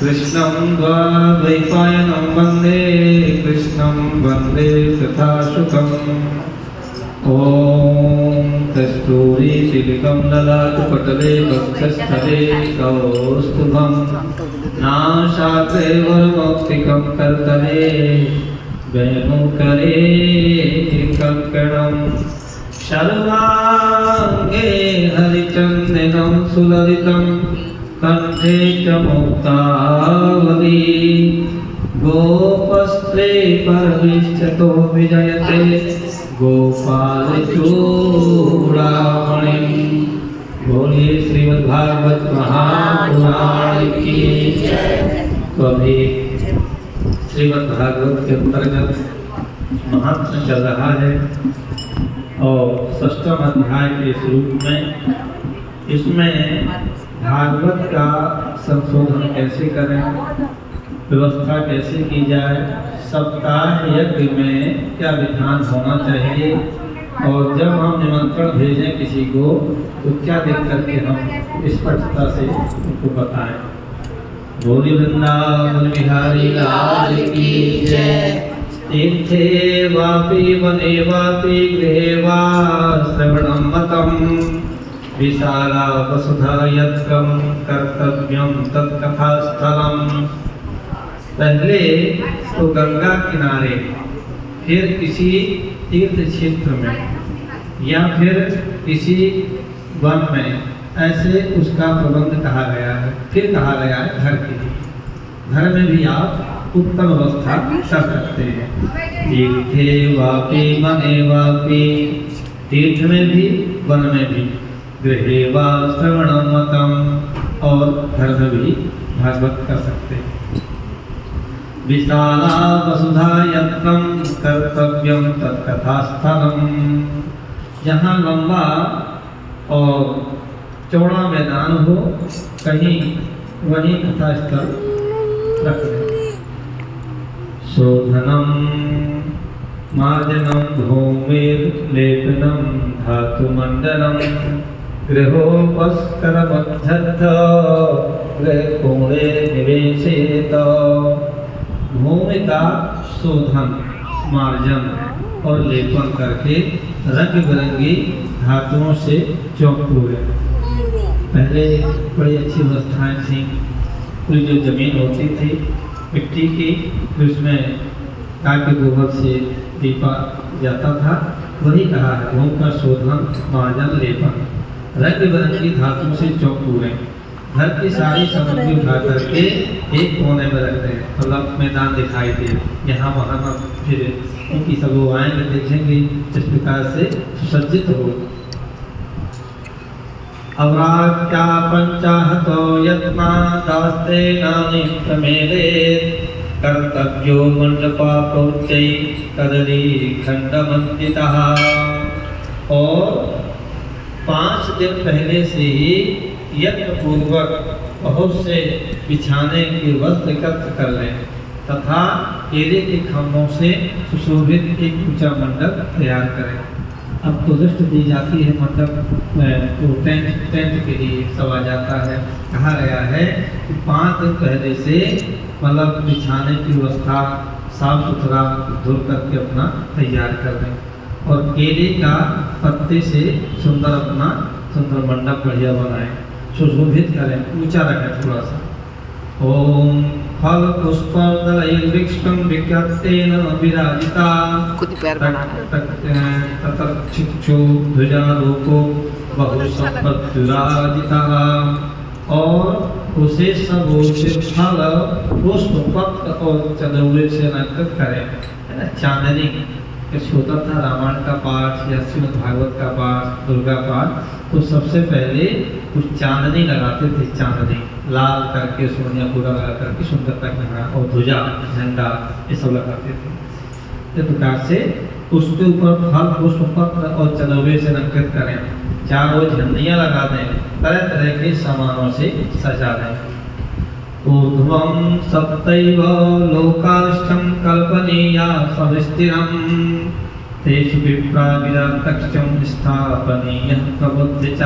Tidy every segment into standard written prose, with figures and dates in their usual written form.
कृष्णं द्वैपायनं वन्दे कृष्णं वन्दे कृताशुकम् ॐ कस्तूरीतिलकं ददातु पटले वक्षस्थले कौस्तुभं नासाग्रे वरमौक्तिकं करतले वेणुकरे कंकणं सर्वाङ्गे हरिचन्दनं सुललितं कंठे च मुक्तावली गोपस्त्रे परमेष्ठतो विजयते गोपालचूड़ामणि। बोलिए श्रीमद्भागवत महापुराण की जय। तो अभी श्रीमद्भागवत के अंतर्गत महात्म्य चल रहा है और षष्ठम अध्याय के स्वरूप में इसमें भागवत का संशोधन कैसे करें, व्यवस्था कैसे की जाए, सप्ताह यज्ञ में क्या विधान होना चाहिए और जब हम निमंत्रण भेजें किसी को तो क्या देख करके हम स्पष्टता से उनको बताएं। बोली वृंदावन बिहारी लाल की जय। तीर्थे वापि वने वापि गृहे वा श्रवणं मतम् विशाला वसुधा यत्कं कर्तव्यं तत्कथास्थलम्। पहले तो गंगा किनारे, फिर किसी तीर्थ क्षेत्र में या फिर किसी वन में ऐसे उसका प्रबंध कहा गया है। फिर कहा गया है घर के लिए, घर में भी आप उत्तम व्यवस्था कर सकते हैं। तीर्थे वापि वने वापि, तीर्थ में भी वन में भी, गृहे वा श्रवणं मतम्, और घर में भी भागवत कर सकते हैं। विशाला वसुधा यत्नं कर्तव्यं तत्कथास्थलम्। जहाँ लंबा और चौड़ा मैदान हो कहीं वहीं कथा स्थल रख दें। शोधनं मार्जनं भूमिर्लेपनं धातुमण्डलं गृहोपस्करमध्यस्थ गृहकोणे निवेशेत। भूमि का शोधन, मार्जन और लेपन करके रंग बिरंगी धातुओं से चौक पूरे। पहले बड़ी अच्छी व्यवस्थाएं थी। पूरी जो जमीन होती थी मिट्टी की, उसमें गाय के गोबर से दीपा जाता था। वही कहा है भूमि का शोधन, मार्जन, लेपन, रंग बिरंगी धातुओं से चौक पूरे। घर की सारी सामग्री उठा करके एक कोने में रख दें, मतलब मैदान दिखाई दे, यहाँ वहाँ न फिरे, क्योंकि सब लोग आएंगे देखेंगे इस प्रकार से सुसज्जित हो। अवराज्ञा पंचाहतो यत्ना दास्ते नानि प्रमेले कर्तव्यो मंडपा प्रोच्चै कदली खंडमंडितः। और 5 दिन पहले से ही यज्ञ पूर्वक बहुत से बिछाने के वस्त्र एकत्र कर लें तथा केले के खम्भों से सुशोभित एक ऊंचा मंडप तैयार करें। अब तो दृष्टि दी जाती है मंडप तो टेंट के लिए सब आ जाता है। कहा गया है कि 5 दिन पहले से मतलब बिछाने की व्यवस्था साफ सुथरा धुल करके अपना तैयार कर दें और केले का पत्ते से सुंदर अपना सुंदर मंडप बढ़िया बनाएं, सुशोभित करें, ऊंचा रखें थोड़ा सा। ओम फल पुष्पदलैर्विक्षं विज्ञप्तेन विराजिता ततक्षिक्षु ध्वजारोपो बहुसंपद्विराजिता। और उसे सब फल पुष्प पत्र और चंदौरे से अलंकृत करें। चांदनी होता था रामायण का पाठ या श्रीमद् भागवत का पाठ, दुर्गा पाठ, तो सबसे पहले कुछ चांदनी लगाते थे। चांदनी लाल करके सोनिया पूरा लगा करके सुंदरता के और ध्वजा झंडा ये सब लगाते थे। इस प्रकार से उसके ऊपर फल पुष्प पत्र और चंदौरे से अलंकृत करें। 4 झंडियाँ लगा दें, तरह तरह के सामानों से सजा दें। ऊर्ध्वं सप्तैव लोकाष्टं कल्पनीया सविस्तिरं तेषु विप्राविराटक्षं स्थापनीयं प्रबुद्ध च।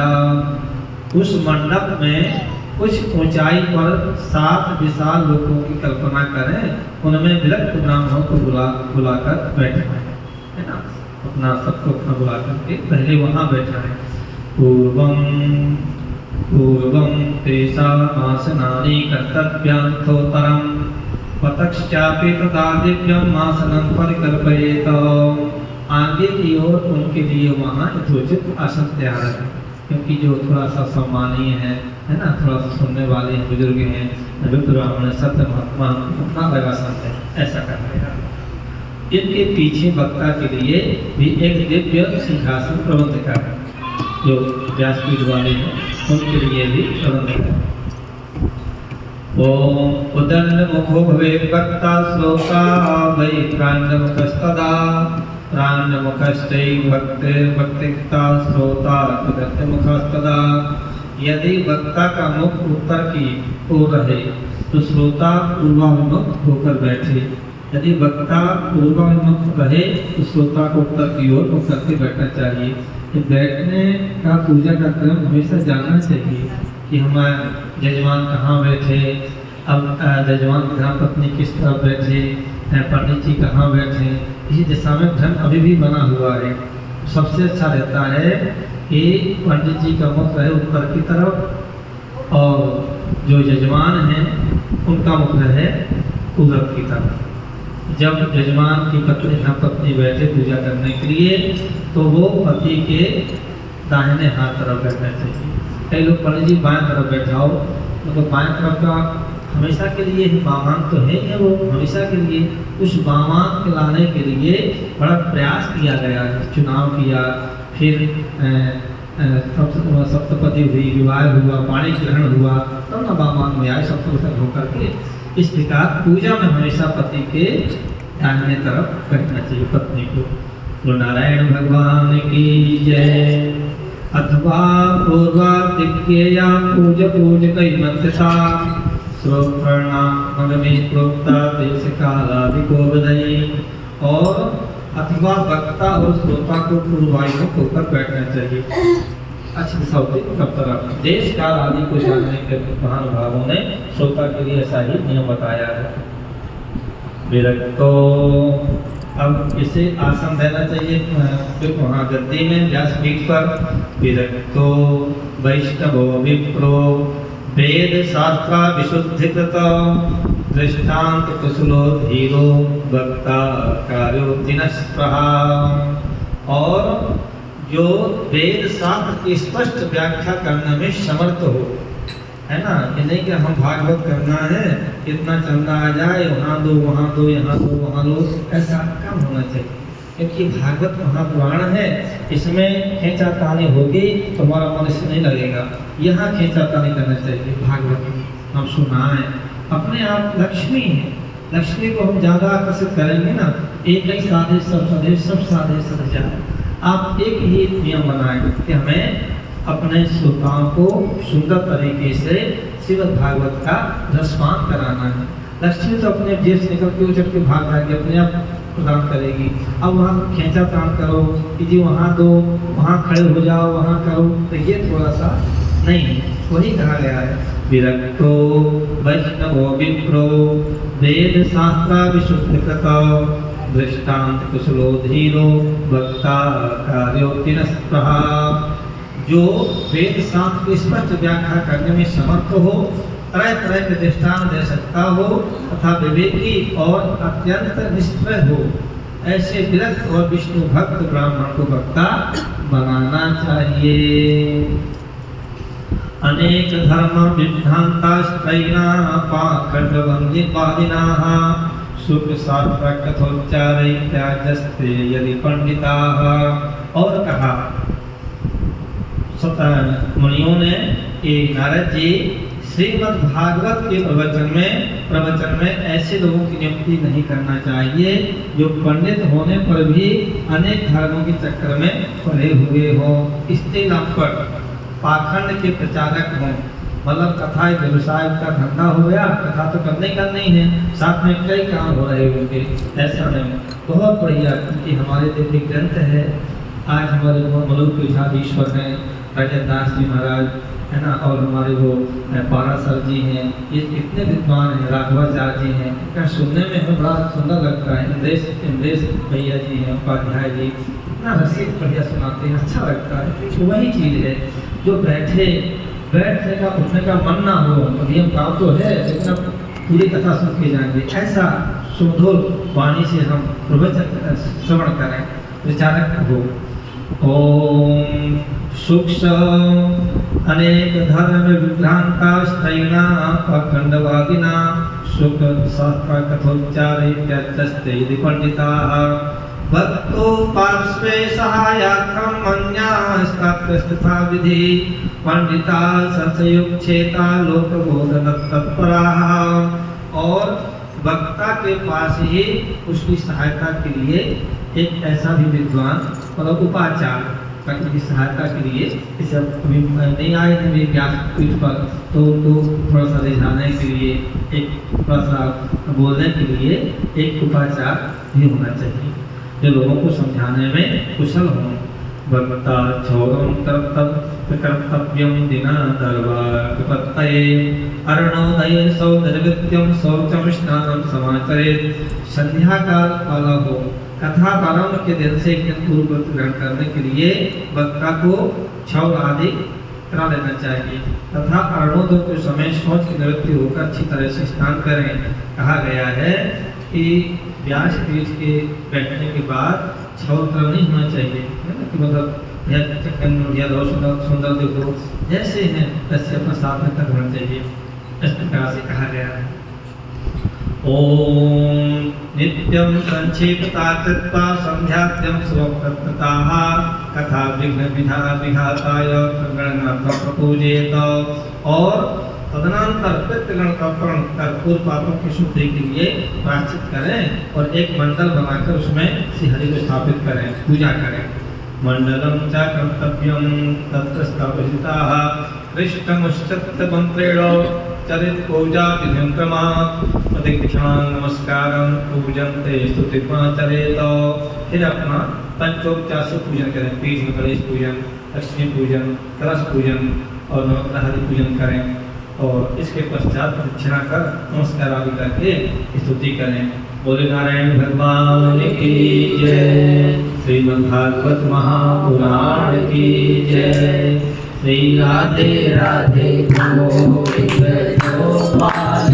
उस मंडप में कुछ ऊंचाई पर 7 विशाल लोगों की कल्पना करें, उनमें विरक्त ब्राह्मणों को बुलाकर बैठा है ना, अपना सबको अपना बुला करके पहले वहाँ बैठा है। पूर्वं तेषामासनानि कर्तव्यार्थोत्तरं पतश्चापि तथा दिव्यम् आसनं परिकल्पयेत। आगे की ओर उनके लिए वहाँ यथोचित आसन तैयार है, क्योंकि जो थोड़ा सा सम्मानीय है ना, थोड़ा सा सुनने वाले हैं, बुजुर्ग हैं, विप्र ब्राह्मण, सत्य महात्मा, अपना अलग आसन है, ऐसा करना है। इनके पीछे वक्ता के लिए भी एक दिव्य सिंहासन प्रबंध कर, जो व्यासपीठ वाले हैं उनके लिए भी प्रबंध कर। ओम उदंड मुखो भवेत् वक्ता श्लोका वै प्राण्डमुखस्तदा प्राण्डमुखश्चैव भक्तिर्भक्तिक्ता श्रोता उदंडमुखस्तदा। यदि वक्ता का मुख उत्तर की ओर रहे तो श्रोता पूर्वाभिमुख होकर बैठे, यदि वक्ता पूर्वाभिमुख रहे तो श्रोता को उत्तर की ओर मुख करके बैठना चाहिए। बैठने का पूजा का क्रम हमेशा जानना चाहिए कि हमारे जजमान कहाँ बैठे, अब जजमान की धर्मपत्नी किस तरफ बैठे, पंडित जी कहाँ बैठे। इसी दिशा में ढंग अभी भी बना हुआ है। सबसे अच्छा रहता है कि पंडित जी का मुख रहे उत्तर की तरफ और जो जजमान हैं उनका मुख रहे पूरब की तरफ। जब जजमान की पत्नी धर्मपत्नी बैठे पूजा करने के लिए तो वो पति के दाहिने हाथ तरफ बैठना चाहिए। कई लोग पंडित जी बाएं तरफ बैठाओ, मतलब बाएं तरफ का हमेशा के लिए वामान तो है ही, वो हमेशा के लिए उस वामान के लाने के लिए बड़ा प्रयास किया गया है, चुनाव किया, फिर सप्तपदी हुई, विवाह हुआ, पाणी ग्रहण हुआ, तब न वामान में आए सप्तपदी होकर के। इस प्रकार पूजा में हमेशा पति के दाहिने तरफ बैठना चाहिए पत्नी को। तो नारायण भगवान की जय। अथवा पूर्वादिक्यया पूज कई मंत्रता श्रोत्रणाम में प्रोक्ता देश कालादिको बदई। और अथवा वक्ता और श्रोता को पूर्वाभिमुख होकर बैठना चाहिए। अच्छी दिशा होती कब तरफ देश काल आदि को जानने के महानुभावों ने श्रोता के लिए ऐसा ही नियम बताया है। विरक्तो अब इसे आसन देना चाहिए वहाँ गद्दी में व्यासपीठ पर। विरक्तो वैष्णवो विप्रो वेद शास्त्रा विशुद्धिकृत दृष्टांत कुशलो धीरो वक्ता कार्यो दिनस्प्रहा। और जो वेद शास्त्र की स्पष्ट व्याख्या करने में समर्थ हो, है ना, ये नहीं कि हम भागवत करना है, इतना चंदा आ जाए, वहाँ दो वहाँ दो, यहाँ दो वहाँ दो, ऐसा कम होना चाहिए। क्योंकि भागवत महापुराण है, इसमें खींचातानी होगी तो हमारा मन इससे नहीं लगेगा। यहाँ खींचातानी करना चाहिए। भागवत हम सुनाएं, अपने आप लक्ष्मी है, लक्ष्मी को हम ज़्यादा आकर्षित करेंगे ना, एक ही साधे सब सदे सब साधे सद जाए। आप एक ही नियम बनाएं कि हमें अपने श्रोताओं को सुंदर तरीके से श्रीमद् भागवत का रसपान कराना है। लक्ष्मी तो अपने जेब से निकल के उछल के भाग जाएगी, अपने आप प्रदान करेगी। अब वहाँ खींचा तान करो कि जी वहाँ दो, वहाँ खड़े हो जाओ, वहाँ करो, तो ये थोड़ा सा नहीं है। वही कहा गया है विरक्तो वैष्णवो विप्रो वेद शास्त्रा विशुद्धिकृतो दृष्टांत कुशलो धीरो वक्ता कार्यो दिनस्प्रहा। जो वेद शास्त्र की स्पष्ट व्याख्या करने में समर्थ हो, तरह तरह के दृष्टांत दे सकता हो तथा विवेकी और अत्यंत निष्ठुर हो, ऐसे विरक्त और विष्णु भक्त ब्राह्मण को वक्ता बनाना चाहिए। अनेक धर्म विभ्रांताश्रयिणा पाखंडभंगिपादिनाः शुक्ल शास्त्र कथोच्चारैत्याजस्ते यदि पंडिताः। और कहा मुनियों ने कि नारद जी श्रीमद् भागवत के प्रवचन में ऐसे लोगों की नियुक्ति नहीं करना चाहिए जो पंडित होने पर भी अनेक धर्मों के चक्कर में पड़े हुए हों, इसके नाम पर पाखंड के प्रचारक हों। मतलब कथा एक व्यवसाय का धंधा हो गया, कथा तो करनी है, साथ में कई काम हो रहे होंगे, ऐसा नहीं। बहुत बढ़िया, क्योंकि हमारे दिव्य ग्रंथ है। आज हमारे मलुक ईश्वर हैं, रजतदास जी महाराज है ना, और हमारे वो पारासर जी हैं, ये कितने विद्वान हैं, राघवाचार्य जी हैं, इतना सुनने में हमें बड़ा सुंदर लगता है। इंद्रेश भैया जी हैं, उपाध्याय जी, इतना रसिक बढ़िया सुनाते हैं, अच्छा लगता है। तो वही चीज़ है जो बैठने का उठने का मन ना हो, नियम काम तो है, लेकिन अब पूरी कथा सुन के जाएंगे, ऐसा सुमधुर वाणी से हम प्रवचन श्रवण करें, विचारक हो। ओम सूक्ष्म अनेक धर्म विभ्रांता स्त्रैणा अखंडवादिना सुख शास्त्र कथोच्चारे त्यजस्ते पंडिताः भक्तो पार्श्वे सहायार्थं मन्यास्तथा विधि पंडिता संशयोच्छेता लोकबोधन तत्पराः। और वक्ता के पास ही उसकी सहायता के लिए एक ऐसा भी विद्वान मतलब उपाचार की सहायता के लिए, इसे अभी नहीं आए थे मेरी व्यासपीठ पर, तो थोड़ा सा रिझाने के लिए, एक थोड़ा सा बोलने के लिए एक उपाचार भी होना चाहिए जो लोगों को समझाने में कुशल हों। वक्ता क्षौरम कर्तव्यम दिना दर्वापत्तये अरुणोदये सौंदर्यवत्यम शौचम स्नानम समाचरेत्। संध्या काल हो, कथा प्रारंभ के दिन से एक दिन पूर्व ग्रहण करने के लिए वक्ता को क्षौर आदि करा लेना चाहिए तथा अरुणोदय के समय शौच की निवृत्ति होकर अच्छी तरह से स्नान करें। कहा गया है कि व्यास पीठ के बैठने के बाद क्षौर नहीं होना चाहिए, है ना, कि मतलब सुंदर देखो जैसे हैं वैसे अपना साथ में तक होना चाहिए, इस प्रकार से कहा गया है। ओम नित्यं संक्षेपता कृत्वा संध्याद्यं स्वकृताः कथा विघ्न विघाताय गणनाथ प्रपूजेत। और तदनंतर पितृगण का प्रण कर पूर्व पापों की शुद्धि के लिए प्रायश्चित करें और एक मंडल बनाकर उसमें श्री हरि को स्थापित करें, पूजा करें। मंडलम च कर्तव्यम तत्र स्थापिताः कृष्णमुश्चत्त मंत्रेण चरित पूजा विधिं क्रमात् प्रदक्षिणां नमस्कारं पूजन्ते स्तुतिमाचरेत। फिर अपना पंचोपचार से पूजन करें, पीठ में गणेश पूजन, लक्ष्मी पूजन, कलश पूजन और नवग्रह पूजन करें। और इसके पश्चात प्रदक्षिणा कर नमस्कार आदि करके स्तुति करें। बोले नारायण भगवान की जय, श्रीमद्भागवत महापुराण की जय। श्री राधे राधे गोविंद गोपाल।